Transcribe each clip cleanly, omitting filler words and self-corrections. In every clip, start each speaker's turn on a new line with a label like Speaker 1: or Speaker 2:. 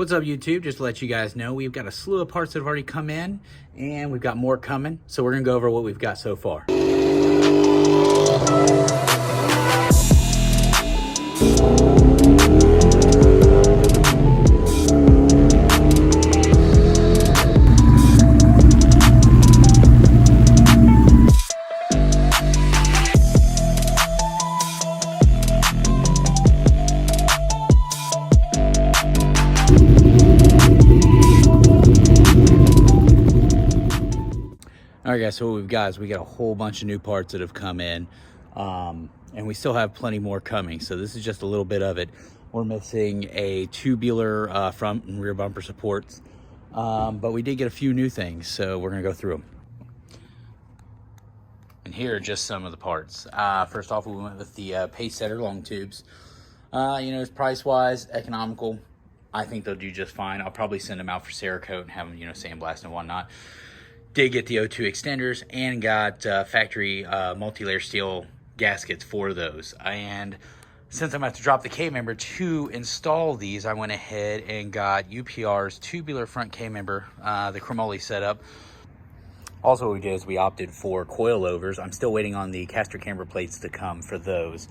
Speaker 1: What's up, YouTube? Just to let you guys know, we've got a slew of parts that have already come in, and we've got more coming. So we're gonna go over what we've got so far. All right, guys, so what we've got is we got a whole bunch of new parts that have come in, and we still have plenty more coming. So this is just a little bit of it. We're missing a tubular front and rear bumper supports, but we did get a few new things, so we're gonna go through them. And here are just some of the parts. First off, we went with the pace setter long tubes. It's price-wise, economical. I think they'll do just fine. I'll probably send them out for Cerakote and have them, sandblast and whatnot. Did get the O2 extenders and got factory multi-layer steel gaskets for those. And since I'm going to have to drop the K-member to install these, I went ahead and got UPR's tubular front K-member, the chromoly setup. Also what we did is we opted for coilovers. I'm still waiting on the caster camber plates to come for those.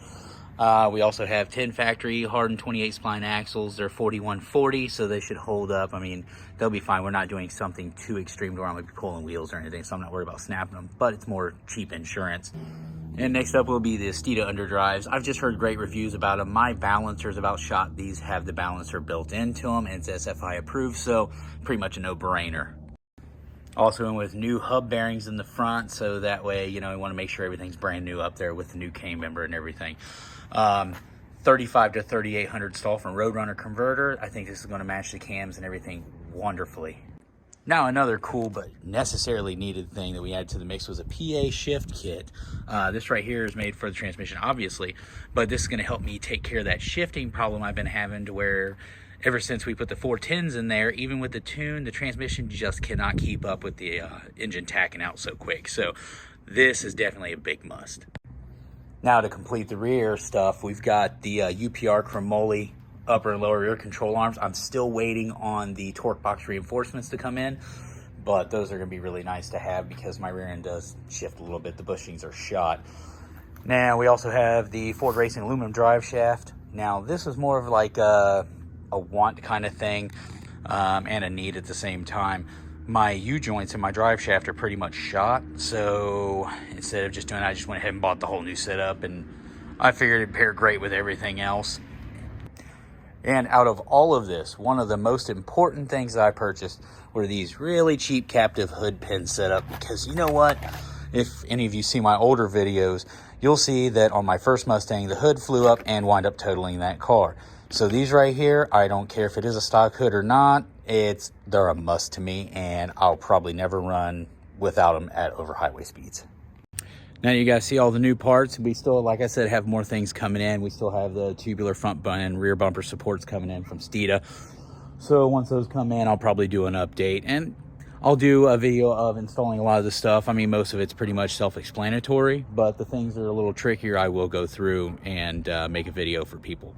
Speaker 1: We also have 10 factory hardened 28 spline axles. They're 4140, so they should hold up. I mean, they'll be fine. We're not doing something too extreme to where I'm going to be pulling wheels or anything, so I'm not worried about snapping them, but it's more cheap insurance. And next up will be the Steeda underdrives. I've just heard great reviews about them. My balancer's about shot. These have the balancer built into them, and it's SFI approved, so pretty much a no-brainer. Also in with new hub bearings in the front, so that way, we want to make sure everything's brand new up there with the new K-member and everything. 35 to 3800 stall from Roadrunner converter. I think this is going to match the cams and everything wonderfully. Now, another cool but necessarily needed thing that we added to the mix was a PA shift kit. This right here is made for the transmission, obviously, but this is going to help me take care of that shifting problem I've been having, to where ever since we put the 410s in there, even with the tune, the transmission just cannot keep up with the engine tacking out so quick. So this is definitely a big must. Now, to complete the rear stuff, we've got the UPR chromoly upper and lower rear control arms. I'm still waiting on the torque box reinforcements to come in, but those are going to be really nice to have because my rear end does shift a little bit. The bushings are shot. Now, we also have the Ford Racing aluminum drive shaft. Now, this is more of like a want kind of thing and a need at the same time. My U-joints in my drive shaft are pretty much shot, so instead of just doing that, I just went ahead and bought the whole new setup, and I figured it'd pair great with everything else. And out of all of this, one of the most important things that I purchased were these really cheap captive hood pin setup, because you know what? If any of you see my older videos, you'll see that on my first Mustang, the hood flew up and wound up totaling that car. So these right here, I don't care if it is a stock hood or not, they're a must to me, and I'll probably never run without them at over highway speeds. Now you guys see all the new parts. We still, like I said, have more things coming in. We still have the tubular front and rear bumper supports coming in from Steeda. So once those come in, I'll probably do an update, and I'll do a video of installing a lot of the stuff. I mean, most of it's pretty much self-explanatory, but the things that are a little trickier, I will go through and make a video for people.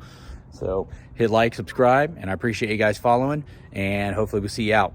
Speaker 1: So hit like, subscribe, and I appreciate you guys following, and hopefully we'll see you out.